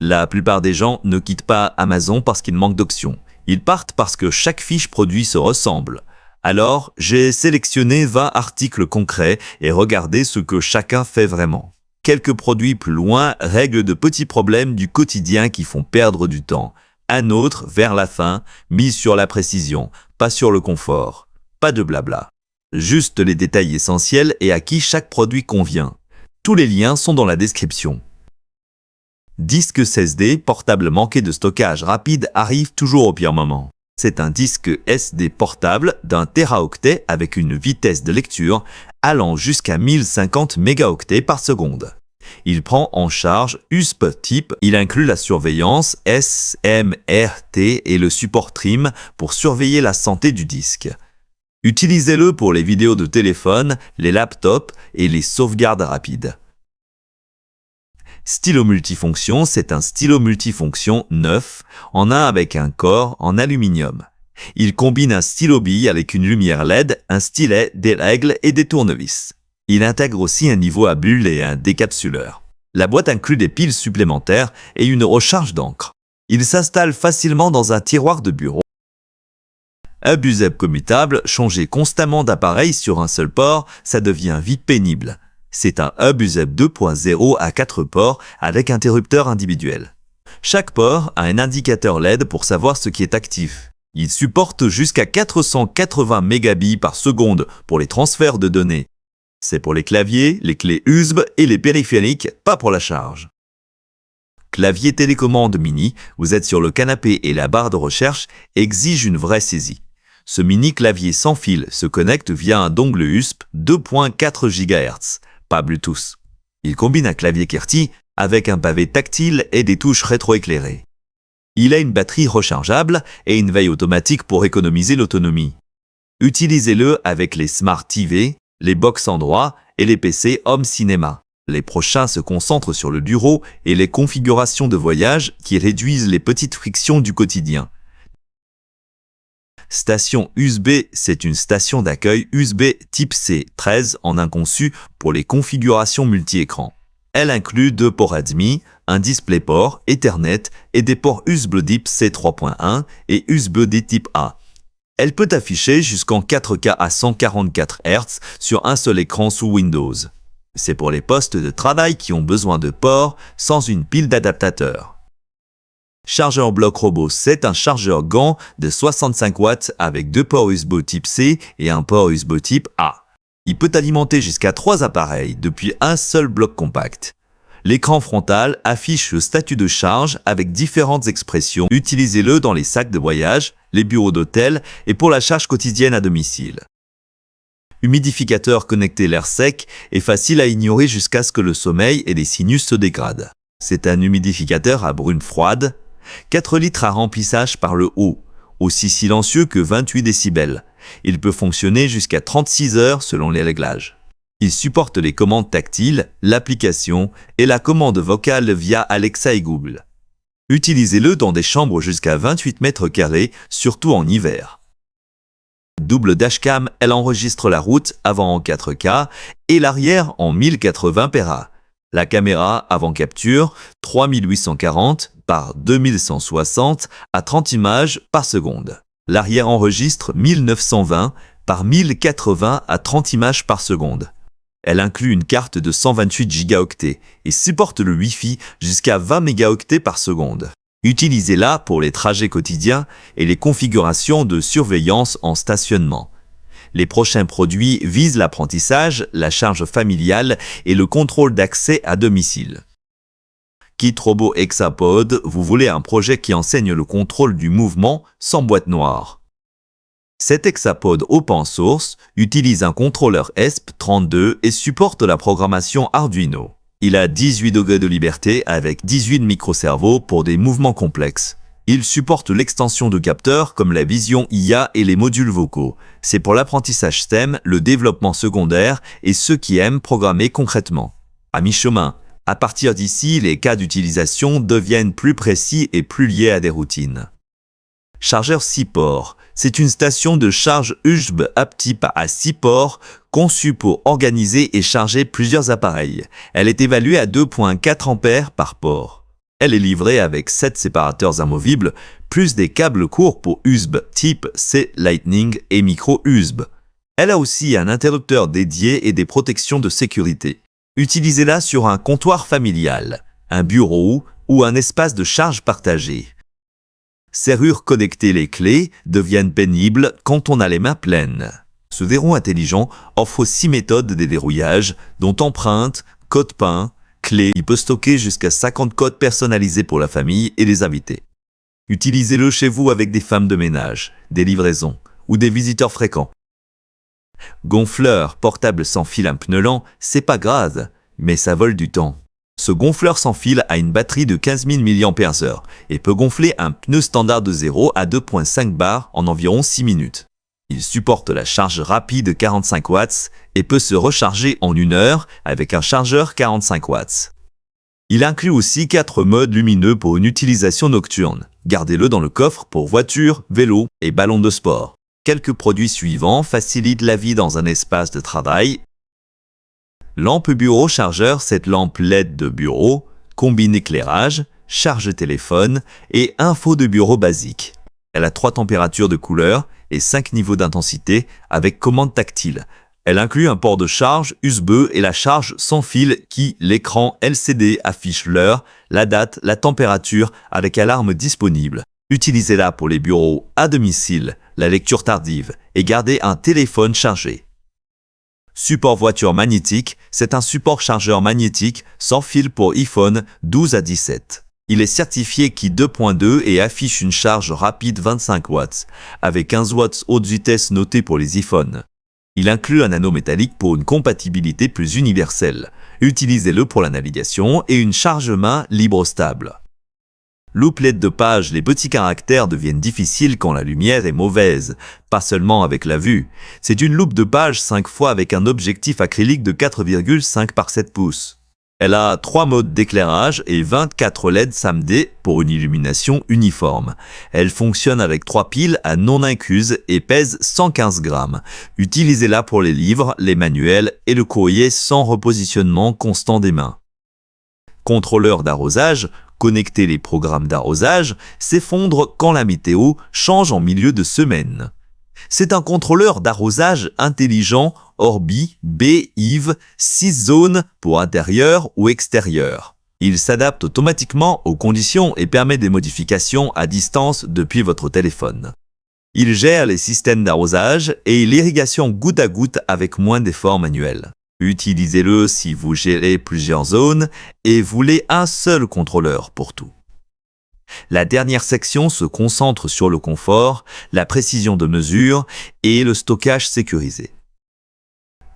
La plupart des gens ne quittent pas Amazon parce qu'ils manquent d'options. Ils partent parce que chaque fiche produit se ressemble. Alors, j'ai sélectionné 20 articles concrets et regardé ce que chacun fait vraiment. Quelques produits plus loin règlent de petits problèmes du quotidien qui font perdre du temps. Un autre, vers la fin, mise sur la précision, pas sur le confort. Pas de blabla. Juste les détails essentiels et à qui chaque produit convient. Tous les liens sont dans la description. Disque SSD portable manqué de stockage rapide arrive toujours au pire moment. C'est un disque SD portable d'un téraoctet avec une vitesse de lecture allant jusqu'à 1050 mégaoctets par seconde. Il prend en charge USB type, il inclut la surveillance SMRT et le support Trim pour surveiller la santé du disque. Utilisez-le pour les vidéos de téléphone, les laptops et les sauvegardes rapides. Stylo multifonction, c'est un stylo multifonction neuf, en un avec un corps en aluminium. Il combine un stylo bille avec une lumière LED, un stylet, des règles et des tournevis. Il intègre aussi un niveau à bulles et un décapsuleur. La boîte inclut des piles supplémentaires et une recharge d'encre. Il s'installe facilement dans un tiroir de bureau. Hub USB commutable, changer constamment d'appareil sur un seul port, ça devient vite pénible. C'est un hub USB 2.0 à 4 ports avec interrupteur individuel. Chaque port a un indicateur LED pour savoir ce qui est actif. Il supporte jusqu'à 480 mégabits par seconde pour les transferts de données. C'est pour les claviers, les clés USB et les périphériques, pas pour la charge. Clavier télécommande mini, vous êtes sur le canapé et la barre de recherche exige une vraie saisie. Ce mini clavier sans fil se connecte via un dongle USB 2.4 GHz. Pas Bluetooth. Il combine un clavier QWERTY avec un pavé tactile et des touches rétroéclairées. Il a une batterie rechargeable et une veille automatique pour économiser l'autonomie. Utilisez-le avec les Smart TV, les box Android et les PC Home Cinéma. Les prochains se concentrent sur le bureau et les configurations de voyage qui réduisent les petites frictions du quotidien. Station USB, c'est une station d'accueil USB type C 13 en un conçu pour les configurations multi-écrans. Elle inclut 2 ports HDMI, un DisplayPort, Ethernet et des ports USB type C 3.1 et USB-D type A. Elle peut afficher jusqu'en 4K à 144 Hz sur un seul écran sous Windows. C'est pour les postes de travail qui ont besoin de ports sans une pile d'adaptateurs. Chargeur bloc robot, c'est un chargeur gant de 65 watts avec 2 ports USB type C et un port USB type A. Il peut alimenter jusqu'à 3 appareils depuis un seul bloc compact. L'écran frontal affiche le statut de charge avec différentes expressions. Utilisez-le dans les sacs de voyage, les bureaux d'hôtel et pour la charge quotidienne à domicile. Humidificateur connecté l'air sec est facile à ignorer jusqu'à ce que le sommeil et les sinus se dégradent. C'est un humidificateur à brume froide, 4 litres à remplissage par le haut, aussi silencieux que 28 décibels. Il peut fonctionner jusqu'à 36 heures selon les réglages. Il supporte les commandes tactiles, l'application et la commande vocale via Alexa et Google. Utilisez-le dans des chambres jusqu'à 28 mètres carrés, surtout en hiver. Double dashcam, elle enregistre la route avant en 4K et l'arrière en 1080p. La caméra avant capture 3840 par 2160 à 30 images par seconde. L'arrière enregistre 1920 par 1080 à 30 images par seconde. Elle inclut une carte de 128 Go et supporte le Wi-Fi jusqu'à 20 mégaoctets par seconde. Utilisez-la pour les trajets quotidiens et les configurations de surveillance en stationnement. Les prochains produits visent l'apprentissage, la charge familiale et le contrôle d'accès à domicile. Kit Robot Hexapod, vous voulez un projet qui enseigne le contrôle du mouvement sans boîte noire. Cet hexapod open source utilise un contrôleur ESP32 et supporte la programmation Arduino. Il a 18 degrés de liberté avec 18 microcerveaux pour des mouvements complexes. Il supporte l'extension de capteurs comme la vision IA et les modules vocaux. C'est pour l'apprentissage STEM, le développement secondaire et ceux qui aiment programmer concrètement. À mi-chemin, à partir d'ici, les cas d'utilisation deviennent plus précis et plus liés à des routines. Chargeur 6 ports. C'est une station de charge USB type à 6 ports conçue pour organiser et charger plusieurs appareils. Elle est évaluée à 2.4 A par port. Elle est livrée avec 7 séparateurs amovibles, plus des câbles courts pour USB type C Lightning et micro USB. Elle a aussi un interrupteur dédié et des protections de sécurité. Utilisez-la sur un comptoir familial, un bureau ou un espace de charge partagé. Serrure connectée, les clés deviennent pénibles quand on a les mains pleines. Ce verrou intelligent offre 6 méthodes de déverrouillage, dont empreinte, code PIN, clé. Il peut stocker jusqu'à 50 codes personnalisés pour la famille et les invités. Utilisez-le chez vous avec des femmes de ménage, des livraisons ou des visiteurs fréquents. Gonfleur portable sans fil à pneu lent, c'est pas grave, mais ça vole du temps. Ce gonfleur sans fil a une batterie de 15 000 mAh et peut gonfler un pneu standard de 0 à 2,5 bars en environ 6 minutes. Il supporte la charge rapide 45 watts et peut se recharger en 1 heure avec un chargeur 45 watts. Il inclut aussi 4 modes lumineux pour une utilisation nocturne. Gardez-le dans le coffre pour voiture, vélo et ballon de sport. Quelques produits suivants facilitent la vie dans un espace de travail. Lampe bureau chargeur, cette lampe LED de bureau combine éclairage, charge téléphone et info de bureau basique. Elle a 3 températures de couleur et 5 niveaux d'intensité avec commande tactile. Elle inclut un port de charge USB et la charge sans fil qui, l'écran LCD, affiche l'heure, la date, la température avec alarme disponible. Utilisez-la pour les bureaux à domicile, la lecture tardive et gardez un téléphone chargé. Support voiture magnétique, c'est un support chargeur magnétique sans fil pour iPhone 12 à 17. Il est certifié Qi 2.2 et affiche une charge rapide 25 watts, avec 15 watts haute vitesse notée pour les iPhones. Il inclut un anneau métallique pour une compatibilité plus universelle. Utilisez-le pour la navigation et une charge main libre stable. Loupe LED de page, les petits caractères deviennent difficiles quand la lumière est mauvaise, pas seulement avec la vue. C'est une loupe de page 5 fois avec un objectif acrylique de 4,5 par 7 pouces. Elle a 3 modes d'éclairage et 24 LED SAMD pour une illumination uniforme. Elle fonctionne avec 3 piles à non incluses et pèse 115 grammes. Utilisez-la pour les livres, les manuels et le courrier sans repositionnement constant des mains. Contrôleur d'arrosage, connecter les programmes d'arrosage, s'effondre quand la météo change en milieu de semaine. C'est un contrôleur d'arrosage intelligent Orbi B-IV 6 zones pour intérieur ou extérieur. Il s'adapte automatiquement aux conditions et permet des modifications à distance depuis votre téléphone. Il gère les systèmes d'arrosage et l'irrigation goutte à goutte avec moins d'efforts manuels. Utilisez-le si vous gérez plusieurs zones et voulez un seul contrôleur pour tout. La dernière section se concentre sur le confort, la précision de mesure et le stockage sécurisé.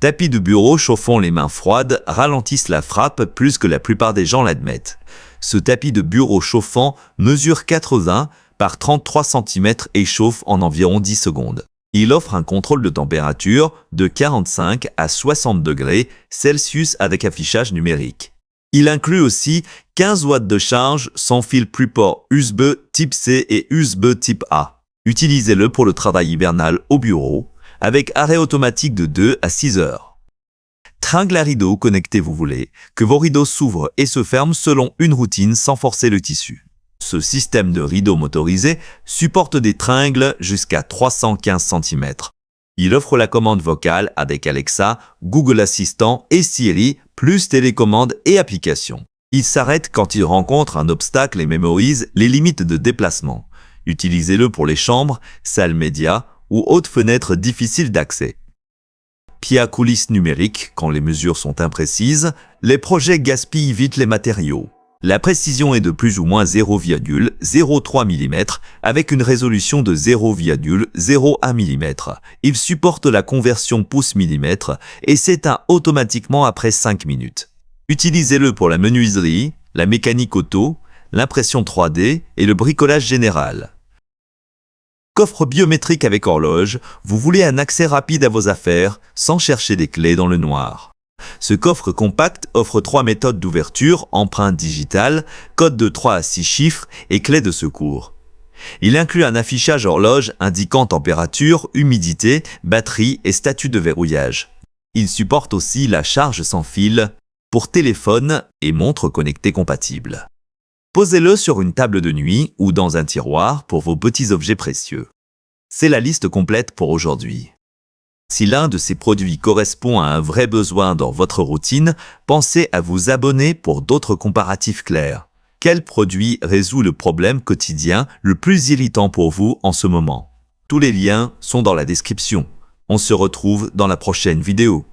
Tapis de bureau chauffant les mains froides ralentissent la frappe plus que la plupart des gens l'admettent. Ce tapis de bureau chauffant mesure 80 par 33 cm et chauffe en environ 10 secondes. Il offre un contrôle de température de 45 à 60 degrés Celsius avec affichage numérique. Il inclut aussi 15 watts de charge sans fil plus port USB type C et USB type A. Utilisez-le pour le travail hivernal au bureau avec arrêt automatique de 2 à 6 heures. Tringle à rideau connecté vous voulez, que vos rideaux s'ouvrent et se ferment selon une routine sans forcer le tissu. Ce système de rideau motorisé supporte des tringles jusqu'à 315 cm. Il offre la commande vocale avec Alexa, Google Assistant et Siri, plus télécommande et applications. Il s'arrête quand il rencontre un obstacle et mémorise les limites de déplacement. Utilisez-le pour les chambres, salles médias ou hautes fenêtres difficiles d'accès. Pied à coulisses numérique, quand les mesures sont imprécises, les projets gaspillent vite les matériaux. La précision est de plus ou moins 0,03 mm avec une résolution de 0,01 mm. Il supporte la conversion pouce-millimètre et s'éteint automatiquement après 5 minutes. Utilisez-le pour la menuiserie, la mécanique auto, l'impression 3D et le bricolage général. Coffre biométrique avec horloge, vous voulez un accès rapide à vos affaires sans chercher des clés dans le noir. Ce coffre compact offre 3 méthodes d'ouverture, empreinte digitale, code de 3 à 6 chiffres et clé de secours. Il inclut un affichage horloge indiquant température, humidité, batterie et statut de verrouillage. Il supporte aussi la charge sans fil pour téléphone et montre connectée compatible. Posez-le sur une table de nuit ou dans un tiroir pour vos petits objets précieux. C'est la liste complète pour aujourd'hui. Si l'un de ces produits correspond à un vrai besoin dans votre routine, pensez à vous abonner pour d'autres comparatifs clairs. Quel produit résout le problème quotidien le plus irritant pour vous en ce moment? Tous les liens sont dans la description. On se retrouve dans la prochaine vidéo.